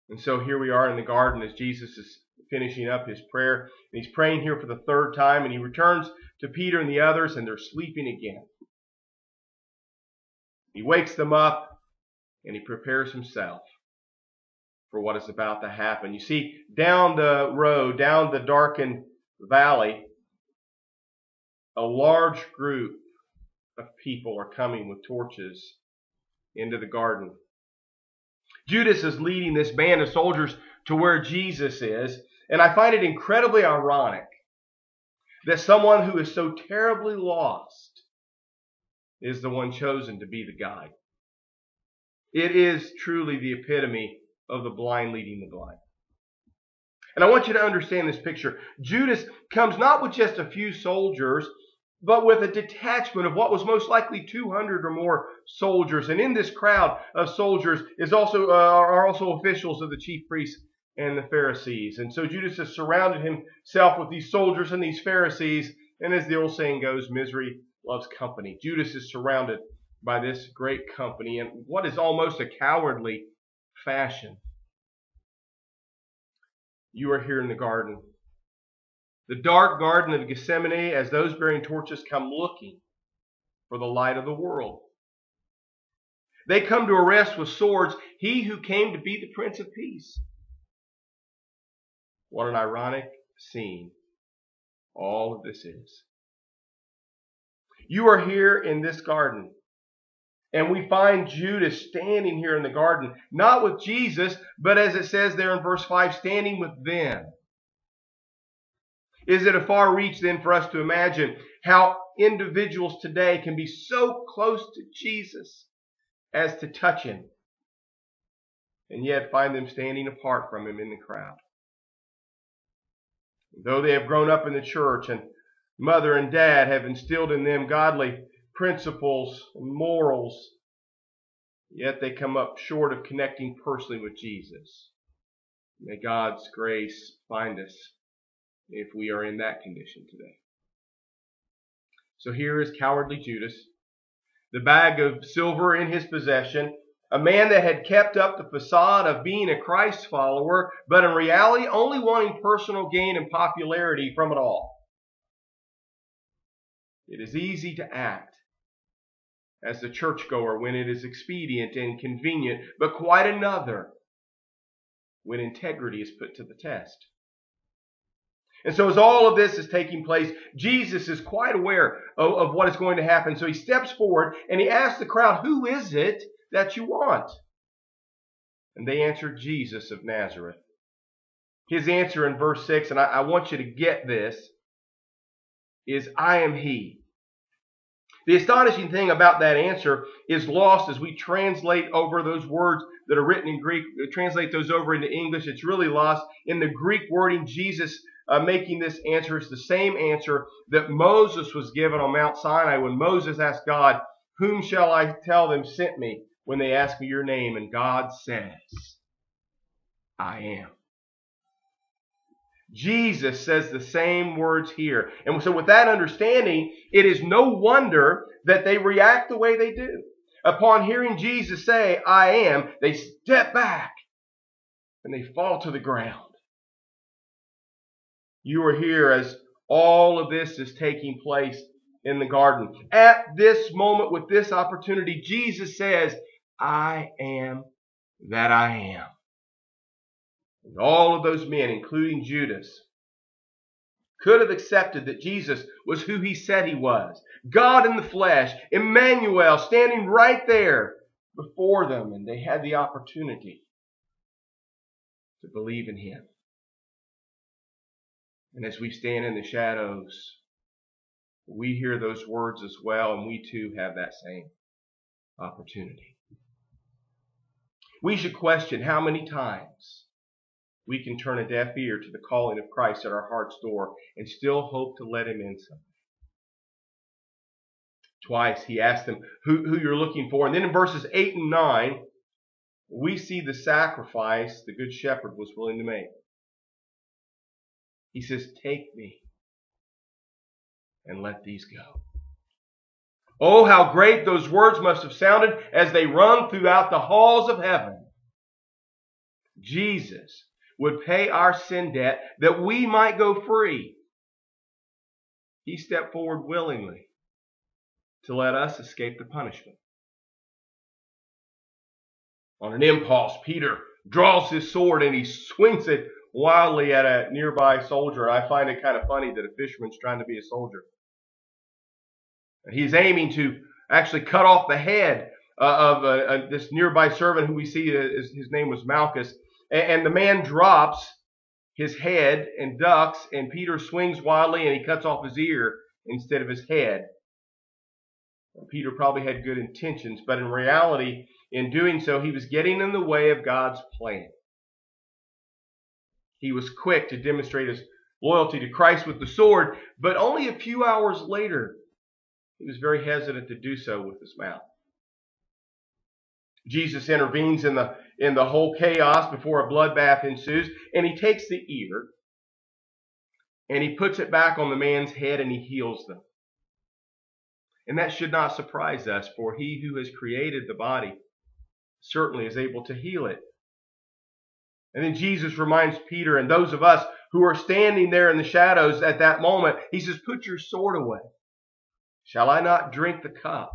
And so here we are in the garden as Jesus is finishing up his prayer. And he's praying here for the third time, and he returns to Peter and the others, and they're sleeping again. He wakes them up, and he prepares himself for what is about to happen. You see, down the road, down the darkened valley, a large group of people are coming with torches into the garden. Judas is leading this band of soldiers to where Jesus is, and I find it incredibly ironic that someone who is so terribly lost is the one chosen to be the guide. It is truly the epitome of the blind leading the blind. And I want you to understand this picture. Judas comes not with just a few soldiers, but with a detachment of what was most likely 200 or more soldiers. And in this crowd of soldiers are also officials of the chief priests and the Pharisees. And so Judas has surrounded himself with these soldiers and these Pharisees. And as the old saying goes, misery loves company. Judas is surrounded by this great company in what is almost a cowardly fashion. You are here in the garden. The dark Garden of Gethsemane, as those bearing torches come looking for the light of the world. They come to arrest with swords he who came to be the Prince of Peace. What an ironic scene all of this is. You are here in this garden, and we find Judas standing here in the garden, not with Jesus, but as it says there in verse 5, standing with them. Is it a far reach then for us to imagine how individuals today can be so close to Jesus as to touch him, and yet find them standing apart from him in the crowd? Though they have grown up in the church and mother and dad have instilled in them godly principles and morals, yet they come up short of connecting personally with Jesus. May God's grace find us if we are in that condition today. So here is cowardly Judas, the bag of silver in his possession, a man that had kept up the facade of being a Christ follower, but in reality only wanting personal gain and popularity from it all. It is easy to act as the churchgoer when it is expedient and convenient, but quite another when integrity is put to the test. And so as all of this is taking place, Jesus is quite aware of what is going to happen. So he steps forward and he asks the crowd, "Who is it that you want?" And they answered, "Jesus of Nazareth." His answer in verse 6, and I want you to get this, is, "I am he." The astonishing thing about that answer is lost as we translate over those words that are written in Greek, translate those over into English. It's really lost in the Greek wording. Jesus making this answer is the same answer that Moses was given on Mount Sinai when Moses asked God, "Whom shall I tell them sent me when they ask me your name?" And God says, "I am." Jesus says the same words here. And so with that understanding, it is no wonder that they react the way they do. Upon hearing Jesus say, "I am," they step back and they fall to the ground. You are here as all of this is taking place in the garden. At this moment, with this opportunity, Jesus says, "I am that I am." And all of those men, including Judas, could have accepted that Jesus was who he said he was. God in the flesh, Emmanuel, standing right there before them. And they had the opportunity to believe in him. And as we stand in the shadows, we hear those words as well, and we too have that same opportunity. We should question how many times we can turn a deaf ear to the calling of Christ at our heart's door and still hope to let him in someday. Twice he asked them who you're looking for. And then in verses 8 and 9, we see the sacrifice the Good Shepherd was willing to make. He says, "Take me and let these go." Oh, how great those words must have sounded as they rung throughout the halls of heaven. Jesus would pay our sin debt that we might go free. He stepped forward willingly to let us escape the punishment. On an impulse, Peter draws his sword and he swings it wildly at a nearby soldier. I find it kind of funny that a fisherman's trying to be a soldier. He's aiming to actually cut off the head of this nearby servant who we see his name was Malchus. And the man drops his head and ducks, and Peter swings wildly and he cuts off his ear instead of his head. Peter probably had good intentions, but in reality, in doing so, he was getting in the way of God's plan. He was quick to demonstrate his loyalty to Christ with the sword, but only a few hours later, he was very hesitant to do so with his mouth. Jesus intervenes in the whole chaos before a bloodbath ensues, and he takes the ear and he puts it back on the man's head and he heals them. And that should not surprise us, for he who has created the body certainly is able to heal it. And then Jesus reminds Peter and those of us who are standing there in the shadows at that moment, he says, "Put your sword away. Shall I not drink the cup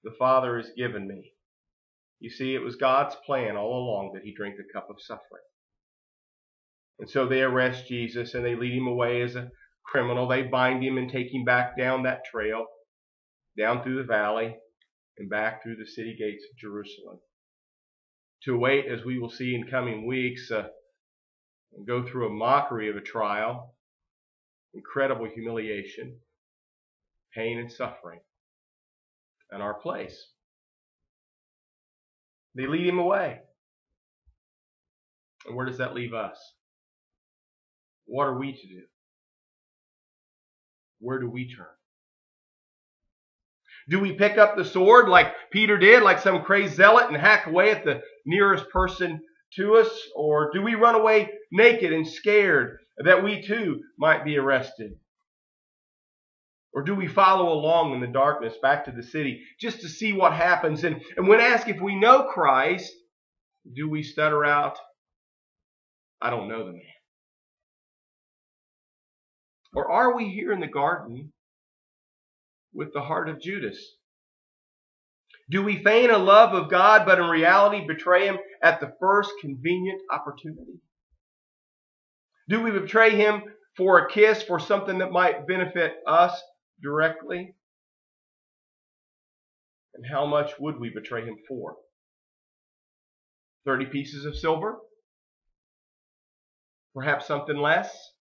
the Father has given me?" You see, it was God's plan all along that he drink the cup of suffering. And so they arrest Jesus and they lead him away as a criminal. They bind him and take him back down that trail, down through the valley, and back through the city gates of Jerusalem, to await, as we will see in coming weeks, and go through a mockery of a trial, incredible humiliation, pain and suffering in our place. They lead him away. And where does that leave us? What are we to do? Where do we turn? Do we pick up the sword like Peter did, like some crazed zealot, and hack away at the nearest person to us? Or do we run away naked and scared that we too might be arrested? Or do we follow along in the darkness back to the city just to see what happens? And when asked if we know Christ, do we stutter out, "I don't know the man"? Or are we here in the garden with the heart of Judas? Do we feign a love of God, but in reality betray him at the first convenient opportunity? Do we betray him for a kiss, for something that might benefit us directly? And how much would we betray him for? 30 pieces of silver? Perhaps something less?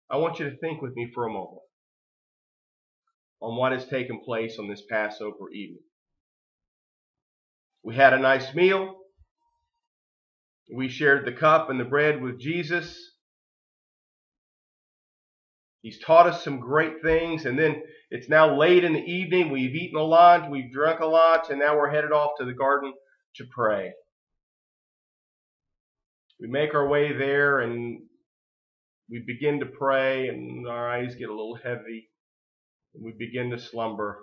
I want you to think with me for a moment on what has taken place on this Passover evening. We had a nice meal. We shared the cup and the bread with Jesus. He's taught us some great things, and then it's now late in the evening. We've eaten a lot, we've drunk a lot, and now we're headed off to the garden to pray. We make our way there, and we begin to pray, and our eyes get a little heavy, and we begin to slumber.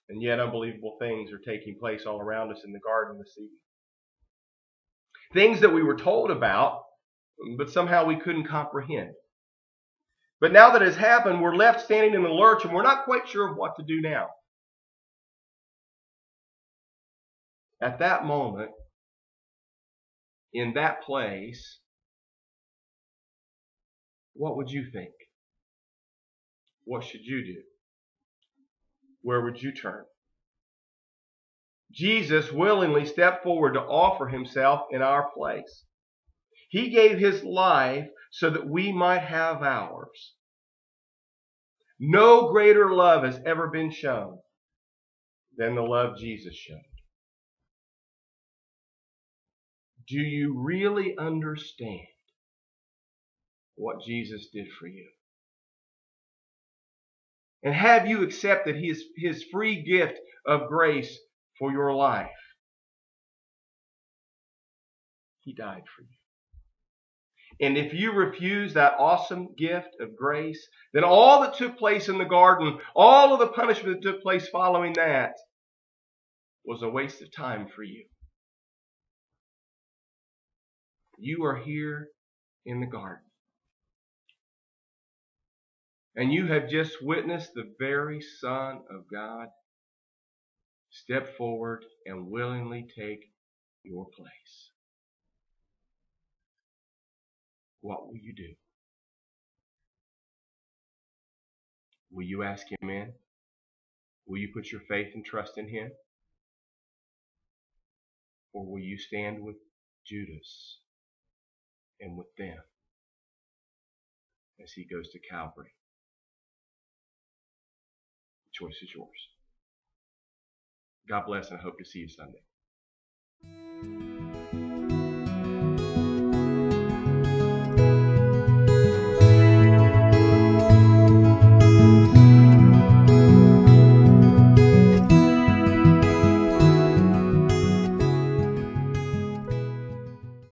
And yet unbelievable things are taking place all around us in the garden this evening. Things that we were told about, but somehow we couldn't comprehend. But now that it's happened, we're left standing in the lurch, and we're not quite sure of what to do now. At that moment, in that place, what would you think? What should you do? Where would you turn? Jesus willingly stepped forward to offer himself in our place. He gave his life so that we might have ours. No greater love has ever been shown than the love Jesus showed. Do you really understand what Jesus did for you? And have you accepted his free gift of grace for your life? He died for you. And if you refuse that awesome gift of grace, then all that took place in the garden, all of the punishment that took place following that, was a waste of time for you. You are here in the garden. And you have just witnessed the very Son of God step forward and willingly take your place. What will you do? Will you ask him in? Will you put your faith and trust in him? Or will you stand with Judas and with them as he goes to Calvary? The choice is yours. God bless, and I hope to see you Sunday.